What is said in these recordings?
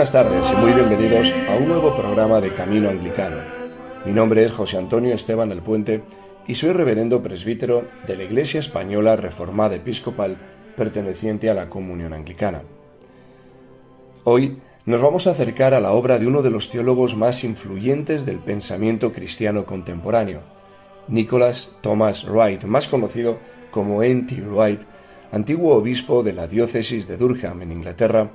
buenas tardes y muy bienvenidos a un nuevo programa de Camino Anglicano. Mi nombre es José Antonio Esteban del Puente y soy reverendo presbítero de la Iglesia Española Reformada Episcopal perteneciente a la Comunión Anglicana. Hoy nos vamos a acercar a la obra de uno de los teólogos más influyentes del pensamiento cristiano contemporáneo, Nicholas Thomas Wright, más conocido como N.T. Wright, antiguo obispo de la diócesis de Durham en Inglaterra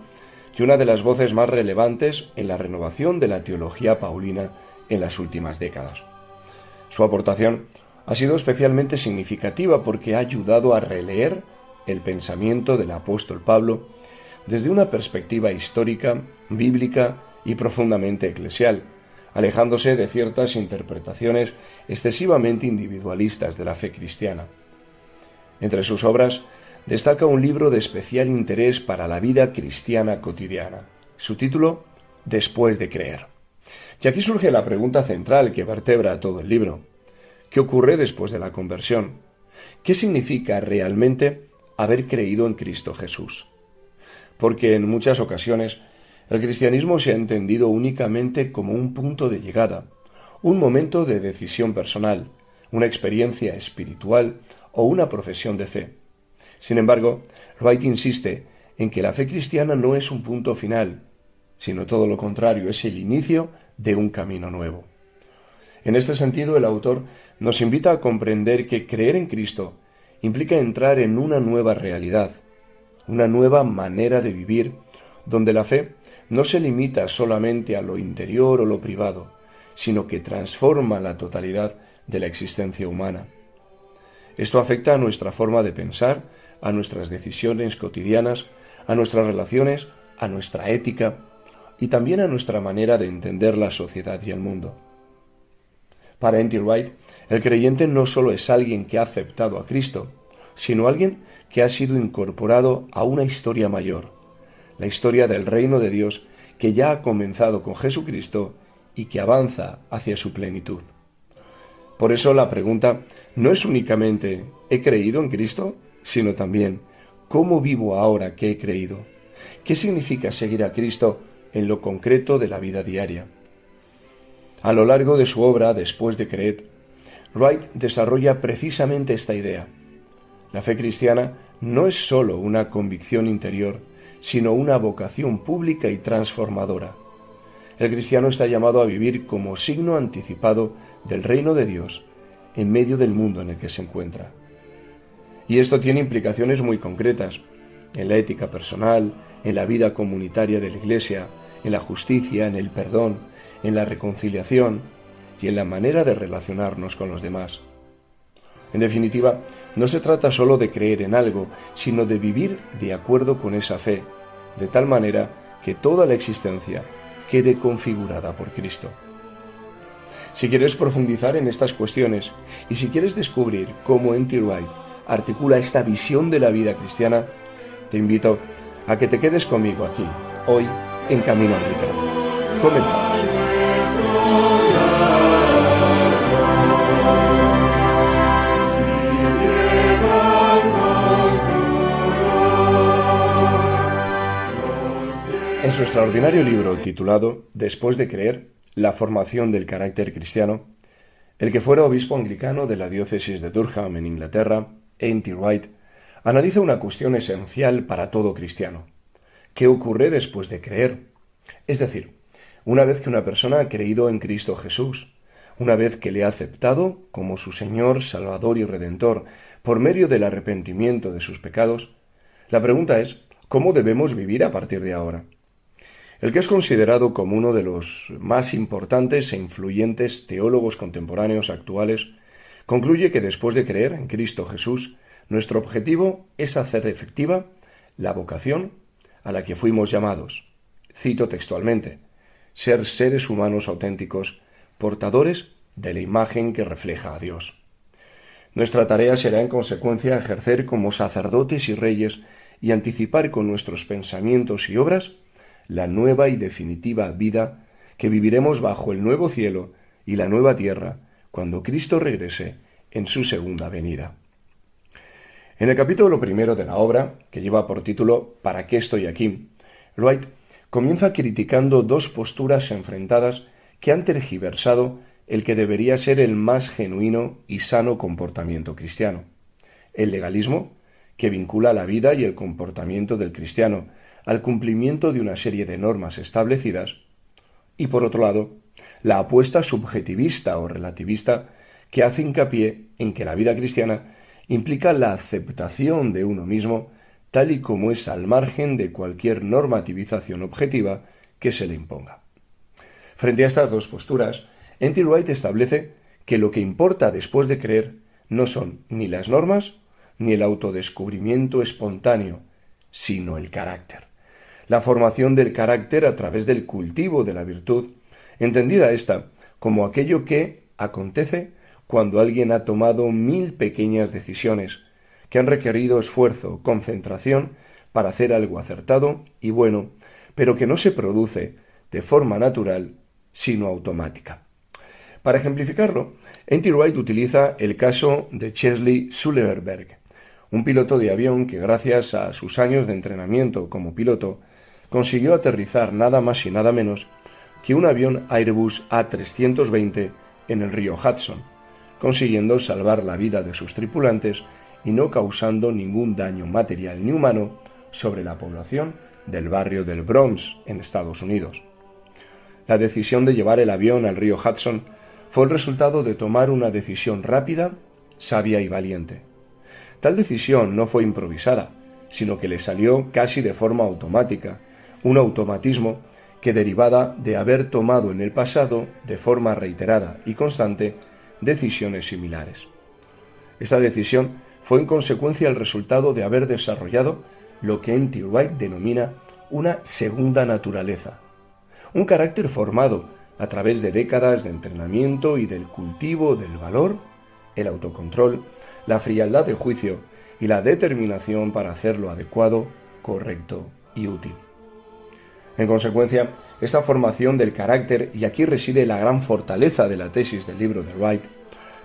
y una de las voces más relevantes en la renovación de la teología paulina en las últimas décadas. Su aportación ha sido especialmente significativa porque ha ayudado a releer el pensamiento del apóstol Pablo desde una perspectiva histórica, bíblica y profundamente eclesial, alejándose de ciertas interpretaciones excesivamente individualistas de la fe cristiana. Entre sus obras destaca un libro de especial interés para la vida cristiana cotidiana. Su título, Después de creer. Y aquí surge la pregunta central que vertebra todo el libro. ¿Qué ocurre después de la conversión? ¿Qué significa realmente haber creído en Cristo Jesús? Porque en muchas ocasiones el cristianismo se ha entendido únicamente como un punto de llegada, un momento de decisión personal, una experiencia espiritual o una profesión de fe. Sin embargo, Wright insiste en que la fe cristiana no es un punto final, sino todo lo contrario, es el inicio de un camino nuevo. En este sentido, el autor nos invita a comprender que creer en Cristo implica entrar en una nueva realidad, una nueva manera de vivir, donde la fe no se limita solamente a lo interior o lo privado, sino que transforma la totalidad de la existencia humana. Esto afecta a nuestra forma de pensar, a nuestras decisiones cotidianas, a nuestras relaciones, a nuestra ética y también a nuestra manera de entender la sociedad y el mundo. Para N.T. Wright, el creyente no solo es alguien que ha aceptado a Cristo, sino alguien que ha sido incorporado a una historia mayor, la historia del reino de Dios que ya ha comenzado con Jesucristo y que avanza hacia su plenitud. Por eso la pregunta no es únicamente ¿he creído en Cristo?, sino también ¿cómo vivo ahora que he creído? ¿Qué significa seguir a Cristo en lo concreto de la vida diaria? A lo largo de su obra, Después de creer, Wright desarrolla precisamente esta idea. La fe cristiana no es sólo una convicción interior, sino una vocación pública y transformadora. El cristiano está llamado a vivir como signo anticipado del reino de Dios en medio del mundo en el que se encuentra. Y esto tiene implicaciones muy concretas en la ética personal, en la vida comunitaria de la Iglesia, en la justicia, en el perdón, en la reconciliación y en la manera de relacionarnos con los demás. En definitiva, no se trata solo de creer en algo, sino de vivir de acuerdo con esa fe, de tal manera que toda la existencia quede configurada por Cristo. Si quieres profundizar en estas cuestiones y si quieres descubrir cómo N.T. Wright articula esta visión de la vida cristiana, te invito a que te quedes conmigo aquí, hoy, en Camino Anglicano. Comenzamos. En su extraordinario libro titulado Después de creer, la formación del carácter cristiano, el que fuera obispo anglicano de la diócesis de Durham en Inglaterra, N.T. Wright, analiza una cuestión esencial para todo cristiano. ¿Qué ocurre después de creer? Es decir, una vez que una persona ha creído en Cristo Jesús, una vez que le ha aceptado como su Señor, Salvador y Redentor por medio del arrepentimiento de sus pecados, la pregunta es, ¿cómo debemos vivir a partir de ahora? El que es considerado como uno de los más importantes e influyentes teólogos contemporáneos actuales, concluye que después de creer en Cristo Jesús, nuestro objetivo es hacer efectiva la vocación a la que fuimos llamados. Cito textualmente, ser seres humanos auténticos, portadores de la imagen que refleja a Dios. Nuestra tarea será en consecuencia ejercer como sacerdotes y reyes y anticipar con nuestros pensamientos y obras la nueva y definitiva vida que viviremos bajo el nuevo cielo y la nueva tierra cuando Cristo regrese en su segunda venida. En el capítulo primero de la obra, que lleva por título ¿Para qué estoy aquí?, Wright comienza criticando dos posturas enfrentadas que han tergiversado el que debería ser el más genuino y sano comportamiento cristiano: el legalismo, que vincula la vida y el comportamiento del cristiano al cumplimiento de una serie de normas establecidas, y por otro lado, la apuesta subjetivista o relativista, que hace hincapié en que la vida cristiana implica la aceptación de uno mismo tal y como es, al margen de cualquier normativización objetiva que se le imponga. Frente a estas dos posturas, N.T. Wright establece que lo que importa después de creer no son ni las normas ni el autodescubrimiento espontáneo, sino el carácter. La formación del carácter a través del cultivo de la virtud, entendida esta como aquello que acontece cuando alguien ha tomado 1000 pequeñas decisiones que han requerido esfuerzo, concentración para hacer algo acertado y bueno, pero que no se produce de forma natural, sino automática. Para ejemplificarlo, N.T. Wright utiliza el caso de Chesley Sullenberger, un piloto de avión que, gracias a sus años de entrenamiento como piloto, consiguió aterrizar nada más y nada menos que un avión Airbus A320 en el río Hudson, consiguiendo salvar la vida de sus tripulantes y no causando ningún daño material ni humano sobre la población del barrio del Bronx en Estados Unidos. La decisión de llevar el avión al río Hudson fue el resultado de tomar una decisión rápida, sabia y valiente. Tal decisión no fue improvisada, sino que le salió casi de forma automática, un automatismo que derivaba de haber tomado en el pasado, de forma reiterada y constante, decisiones similares. Esta decisión fue en consecuencia el resultado de haber desarrollado lo que N.T. Wright denomina una segunda naturaleza, un carácter formado a través de décadas de entrenamiento y del cultivo del valor, el autocontrol, la frialdad de juicio y la determinación para hacer lo adecuado, correcto y útil. En consecuencia, esta formación del carácter, y aquí reside la gran fortaleza de la tesis del libro de Wright,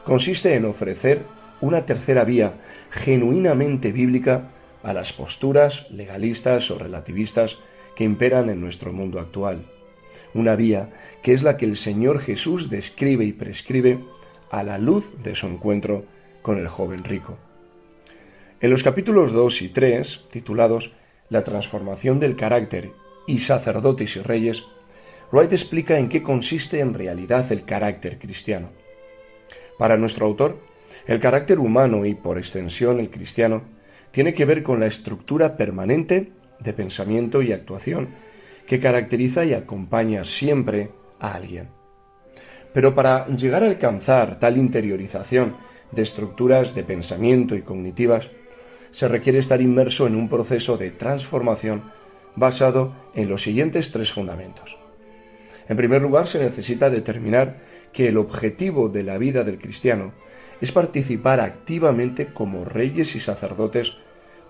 consiste en ofrecer una tercera vía genuinamente bíblica a las posturas legalistas o relativistas que imperan en nuestro mundo actual. Una vía que es la que el Señor Jesús describe y prescribe a la luz de su encuentro con el joven rico. En los capítulos 2 y 3, titulados La transformación del carácter y sacerdotes y reyes, Wright explica en qué consiste en realidad el carácter cristiano. Para nuestro autor, el carácter humano y, por extensión, el cristiano, tiene que ver con la estructura permanente de pensamiento y actuación que caracteriza y acompaña siempre a alguien. Pero para llegar a alcanzar tal interiorización de estructuras de pensamiento y cognitivas, se requiere estar inmerso en un proceso de transformación basado en los siguientes 3 fundamentos. En primer lugar, se necesita determinar que el objetivo de la vida del cristiano es participar activamente como reyes y sacerdotes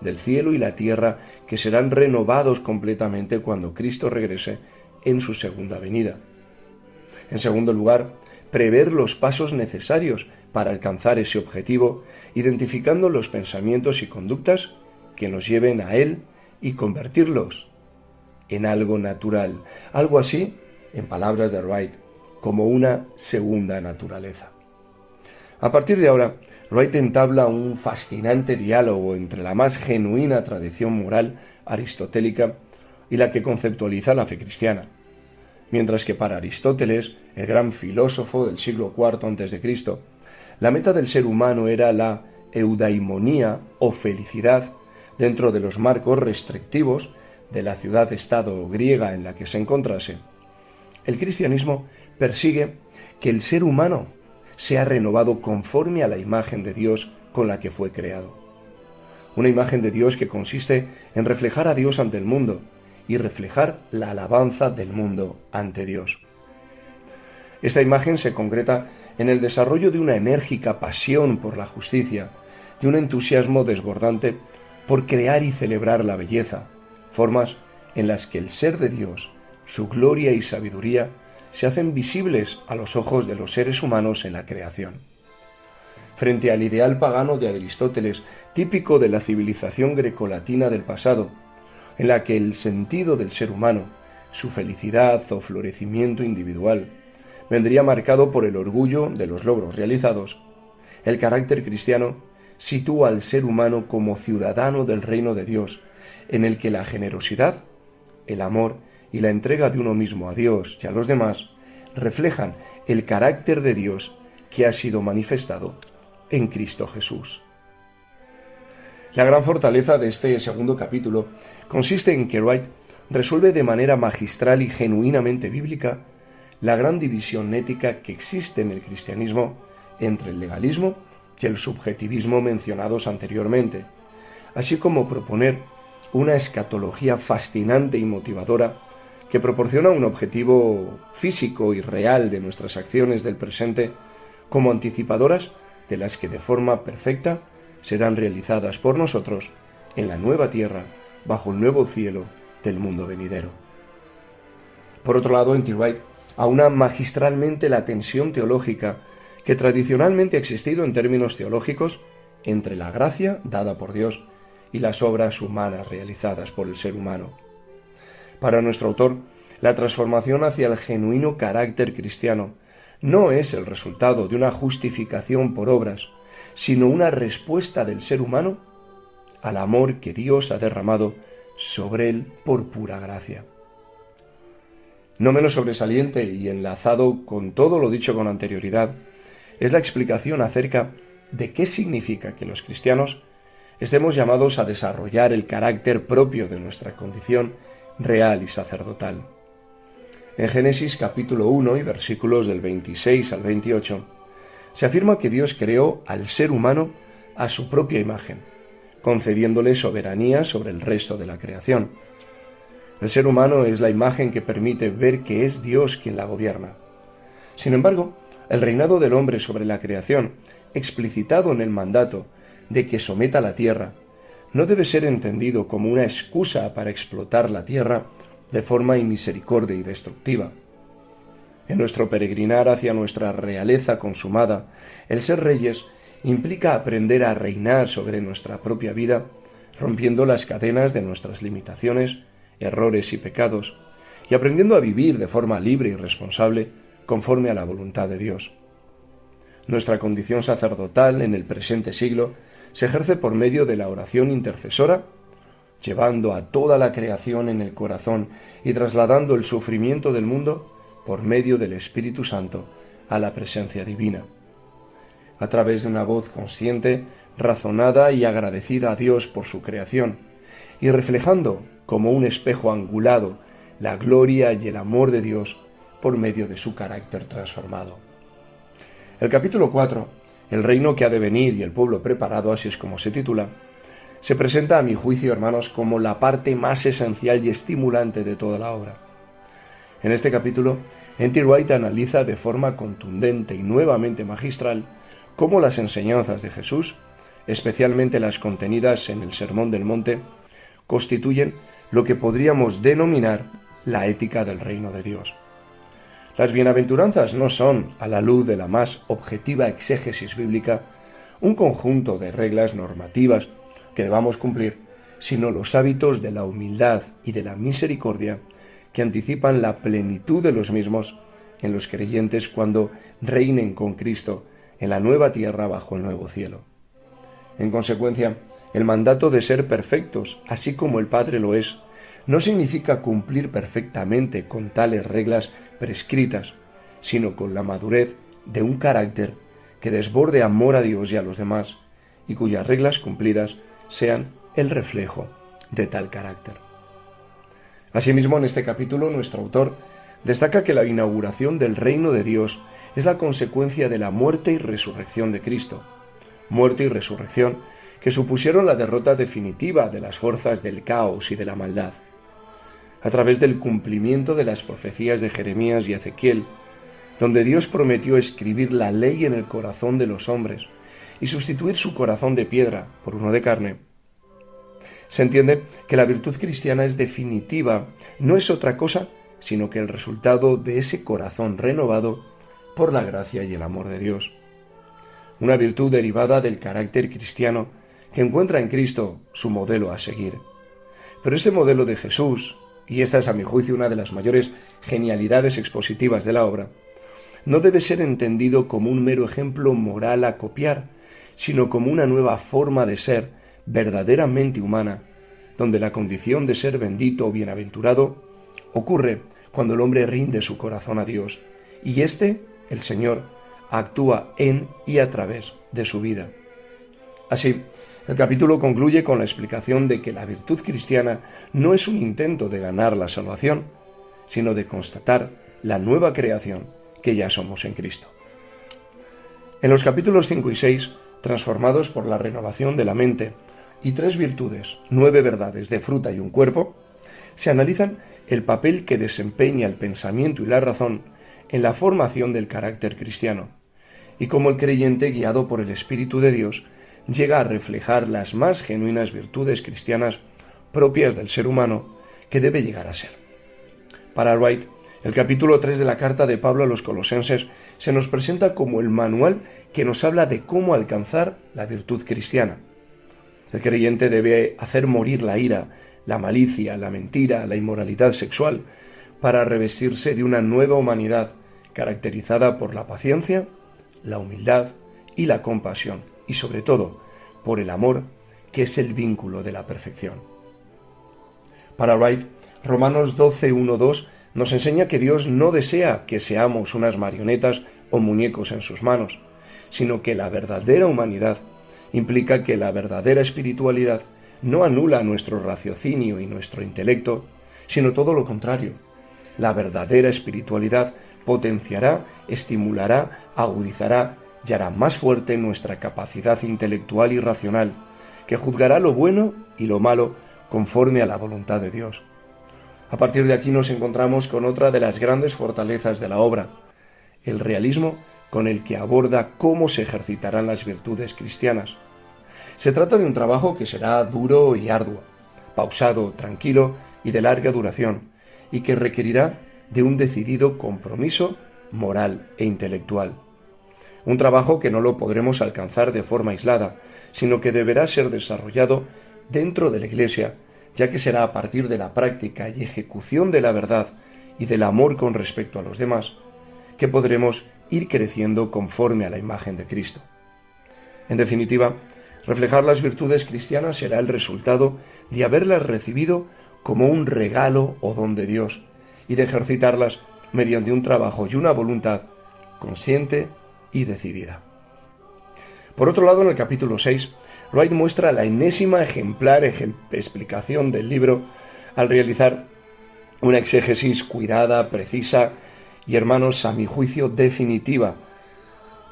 del cielo y la tierra, que serán renovados completamente cuando Cristo regrese en su segunda venida. En segundo lugar, prever los pasos necesarios para alcanzar ese objetivo, identificando los pensamientos y conductas que nos lleven a él y convertirlos en algo natural, algo así, en palabras de Wright, como una segunda naturaleza. A partir de ahora, Wright entabla un fascinante diálogo entre la más genuina tradición moral aristotélica y la que conceptualiza la fe cristiana. Mientras que para Aristóteles, el gran filósofo del siglo IV a.C., la meta del ser humano era la eudaimonía o felicidad dentro de los marcos restrictivos de la ciudad-estado griega en la que se encontrase, el cristianismo persigue que el ser humano sea renovado conforme a la imagen de Dios con la que fue creado. Una imagen de Dios que consiste en reflejar a Dios ante el mundo y reflejar la alabanza del mundo ante Dios. Esta imagen se concreta en el desarrollo de una enérgica pasión por la justicia y un entusiasmo desbordante por crear y celebrar la belleza, formas en las que el ser de Dios, su gloria y sabiduría, se hacen visibles a los ojos de los seres humanos en la creación. Frente al ideal pagano de Aristóteles, típico de la civilización grecolatina del pasado, en la que el sentido del ser humano, su felicidad o florecimiento individual, vendría marcado por el orgullo de los logros realizados. El carácter cristiano sitúa al ser humano como ciudadano del reino de Dios, en el que la generosidad, el amor y la entrega de uno mismo a Dios y a los demás reflejan el carácter de Dios que ha sido manifestado en Cristo Jesús. La gran fortaleza de este segundo capítulo consiste en que Wright resuelve de manera magistral y genuinamente bíblica la gran división ética que existe en el cristianismo entre el legalismo y el subjetivismo mencionados anteriormente, así como proponer una escatología fascinante y motivadora que proporciona un objetivo físico y real de nuestras acciones del presente como anticipadoras de las que de forma perfecta serán realizadas por nosotros en la nueva tierra, bajo el nuevo cielo del mundo venidero. Por otro lado, N.T. Wright aúna magistralmente la tensión teológica que tradicionalmente ha existido en términos teológicos entre la gracia dada por Dios y las obras humanas realizadas por el ser humano. Para nuestro autor, la transformación hacia el genuino carácter cristiano no es el resultado de una justificación por obras, sino una respuesta del ser humano al amor que Dios ha derramado sobre él por pura gracia. No menos sobresaliente y enlazado con todo lo dicho con anterioridad, es la explicación acerca de qué significa que los cristianos estemos llamados a desarrollar el carácter propio de nuestra condición real y sacerdotal. En Génesis capítulo 1 y versículos del 26 al 28, se afirma que Dios creó al ser humano a su propia imagen, concediéndole soberanía sobre el resto de la creación. El ser humano es la imagen que permite ver que es Dios quien la gobierna. Sin embargo, el reinado del hombre sobre la creación, explicitado en el mandato de que someta la tierra, no debe ser entendido como una excusa para explotar la tierra de forma inmisericordia y destructiva. En nuestro peregrinar hacia nuestra realeza consumada, el ser reyes implica aprender a reinar sobre nuestra propia vida, rompiendo las cadenas de nuestras limitaciones, errores y pecados, y aprendiendo a vivir de forma libre y responsable conforme a la voluntad de Dios. Nuestra condición sacerdotal en el presente siglo se ejerce por medio de la oración intercesora, llevando a toda la creación en el corazón y trasladando el sufrimiento del mundo por medio del Espíritu Santo a la presencia divina. A través de una voz consciente, razonada y agradecida a Dios por su creación, y reflejando como un espejo angulado la gloria y el amor de Dios por medio de su carácter transformado. El capítulo 4, el reino que ha de venir y el pueblo preparado, así es como se titula, se presenta a mi juicio, hermanos, como la parte más esencial y estimulante de toda la obra. En este capítulo, N.T. Wright analiza de forma contundente y nuevamente magistral cómo las enseñanzas de Jesús, especialmente las contenidas en el Sermón del Monte, constituyen lo que podríamos denominar la ética del reino de Dios. Las bienaventuranzas no son, a la luz de la más objetiva exégesis bíblica, un conjunto de reglas normativas que debamos cumplir, sino los hábitos de la humildad y de la misericordia que anticipan la plenitud de los mismos en los creyentes cuando reinen con Cristo en la nueva tierra bajo el nuevo cielo. En consecuencia, el mandato de ser perfectos, así como el Padre lo es, no significa cumplir perfectamente con tales reglas prescritas, sino con la madurez de un carácter que desborde amor a Dios y a los demás, y cuyas reglas cumplidas sean el reflejo de tal carácter. Asimismo, en este capítulo, nuestro autor destaca que la inauguración del reino de Dios es la consecuencia de la muerte y resurrección de Cristo, muerte y resurrección que supusieron la derrota definitiva de las fuerzas del caos y de la maldad. A través del cumplimiento de las profecías de Jeremías y Ezequiel, donde Dios prometió escribir la ley en el corazón de los hombres y sustituir su corazón de piedra por uno de carne, se entiende que la virtud cristiana es definitiva, no es otra cosa sino que el resultado de ese corazón renovado por la gracia y el amor de Dios. Una virtud derivada del carácter cristiano que encuentra en Cristo su modelo a seguir. Pero este modelo de Jesús, y esta es a mi juicio una de las mayores genialidades expositivas de la obra, no debe ser entendido como un mero ejemplo moral a copiar, sino como una nueva forma de ser verdaderamente humana, donde la condición de ser bendito o bienaventurado ocurre cuando el hombre rinde su corazón a Dios, y éste, el Señor, actúa en y a través de su vida. Así, el capítulo concluye con la explicación de que la virtud cristiana no es un intento de ganar la salvación, sino de constatar la nueva creación que ya somos en Cristo. En los capítulos 5 y 6, transformados por la renovación de la mente y 3 virtudes, 9 verdades de fruta y un cuerpo, se analizan el papel que desempeña el pensamiento y la razón en la formación del carácter cristiano, y cómo el creyente, guiado por el Espíritu de Dios, llega a reflejar las más genuinas virtudes cristianas propias del ser humano que debe llegar a ser. Para Wright, el capítulo 3 de la carta de Pablo a los Colosenses se nos presenta como el manual que nos habla de cómo alcanzar la virtud cristiana. El creyente debe hacer morir la ira, la malicia, la mentira, la inmoralidad sexual, para revestirse de una nueva humanidad caracterizada por la paciencia, la humildad y la compasión, y sobre todo por el amor, que es el vínculo de la perfección. Para Wright, Romanos 12:1-2 nos enseña que Dios no desea que seamos unas marionetas o muñecos en sus manos, sino que la verdadera humanidad implica que la verdadera espiritualidad no anula nuestro raciocinio y nuestro intelecto, sino todo lo contrario. La verdadera espiritualidad potenciará, estimulará, agudizará y hará más fuerte nuestra capacidad intelectual y racional, que juzgará lo bueno y lo malo conforme a la voluntad de Dios. A partir de aquí nos encontramos con otra de las grandes fortalezas de la obra, el realismo con el que aborda cómo se ejercitarán las virtudes cristianas. Se trata de un trabajo que será duro y arduo, pausado, tranquilo y de larga duración, y que requerirá de un decidido compromiso moral e intelectual. Un trabajo que no lo podremos alcanzar de forma aislada, sino que deberá ser desarrollado dentro de la Iglesia, ya que será a partir de la práctica y ejecución de la verdad y del amor con respecto a los demás, que podremos ir creciendo conforme a la imagen de Cristo. En definitiva, reflejar las virtudes cristianas será el resultado de haberlas recibido como un regalo o don de Dios, y de ejercitarlas mediante un trabajo y una voluntad consciente y decidida. Por otro lado, en el capítulo 6, Wright muestra la enésima ejemplar explicación del libro al realizar una exégesis cuidada, precisa y, hermanos, a mi juicio, definitiva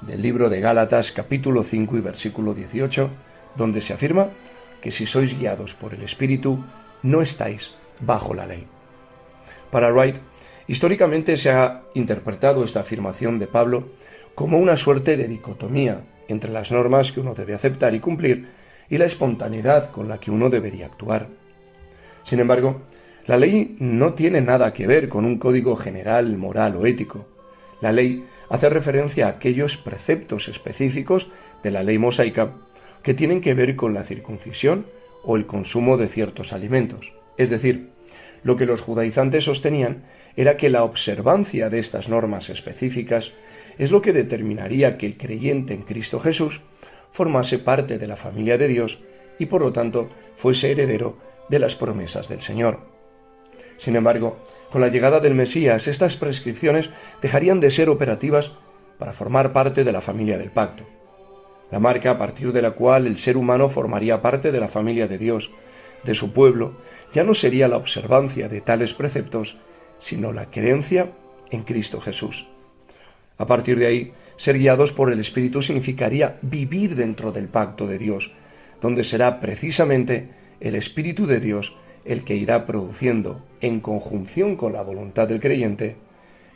del libro de Gálatas, capítulo 5 y versículo 18, donde se afirma que si sois guiados por el Espíritu, no estáis bajo la ley. Para Wright, históricamente se ha interpretado esta afirmación de Pablo como una suerte de dicotomía entre las normas que uno debe aceptar y cumplir y la espontaneidad con la que uno debería actuar. Sin embargo, la ley no tiene nada que ver con un código general, moral o ético. La ley hace referencia a aquellos preceptos específicos de la ley mosaica que tienen que ver con la circuncisión o el consumo de ciertos alimentos. Es decir, lo que los judaizantes sostenían era que la observancia de estas normas específicas es lo que determinaría que el creyente en Cristo Jesús formase parte de la familia de Dios y por lo tanto fuese heredero de las promesas del Señor. Sin embargo, con la llegada del Mesías, estas prescripciones dejarían de ser operativas para formar parte de la familia del pacto. La marca a partir de la cual el ser humano formaría parte de la familia de Dios, de su pueblo, ya no sería la observancia de tales preceptos, sino la creencia en Cristo Jesús. A partir de ahí, ser guiados por el Espíritu significaría vivir dentro del pacto de Dios, donde será precisamente el Espíritu de Dios el que irá produciendo, en conjunción con la voluntad del creyente,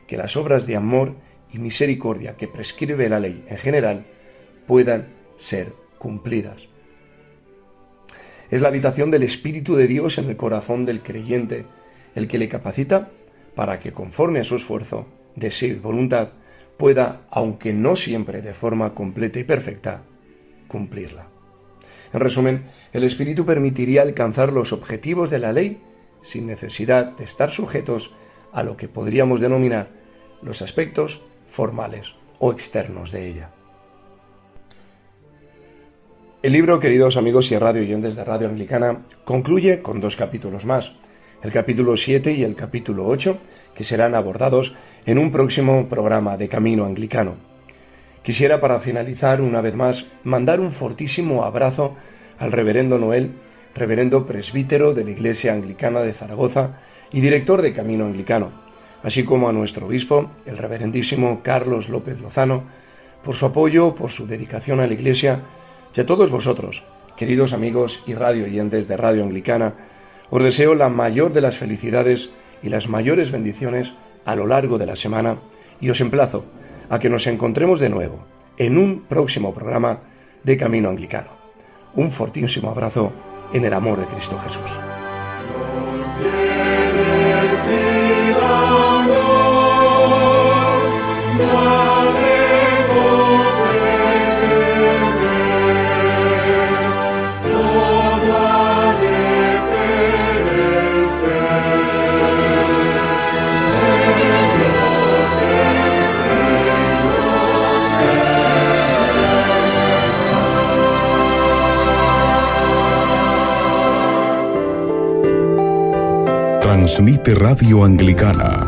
que las obras de amor y misericordia que prescribe la ley en general puedan ser cumplidas. Es la habitación del Espíritu de Dios en el corazón del creyente el que le capacita para que, conforme a su esfuerzo, deseo y voluntad, pueda, aunque no siempre de forma completa y perfecta, cumplirla. En resumen, el Espíritu permitiría alcanzar los objetivos de la ley sin necesidad de estar sujetos a lo que podríamos denominar los aspectos formales o externos de ella. El libro, queridos amigos y radio oyentes de Radio Anglicana, concluye con 2 capítulos más, el capítulo 7 y el capítulo 8, que serán abordados en un próximo programa de Camino Anglicano. Quisiera, para finalizar, una vez más, mandar un fortísimo abrazo al reverendo Noel, reverendo presbítero de la Iglesia Anglicana de Zaragoza y director de Camino Anglicano, así como a nuestro obispo, el reverendísimo Carlos López Lozano, por su apoyo, por su dedicación a la Iglesia, y a todos vosotros, queridos amigos y radio oyentes de Radio Anglicana, os deseo la mayor de las felicidades y las mayores bendiciones a lo largo de la semana y os emplazo a que nos encontremos de nuevo en un próximo programa de Camino Anglicano. Un fortísimo abrazo en el amor de Cristo Jesús. Transmite Radio Anglicana.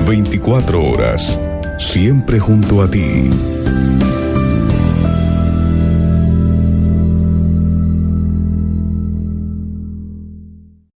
...24 horas... siempre junto a ti.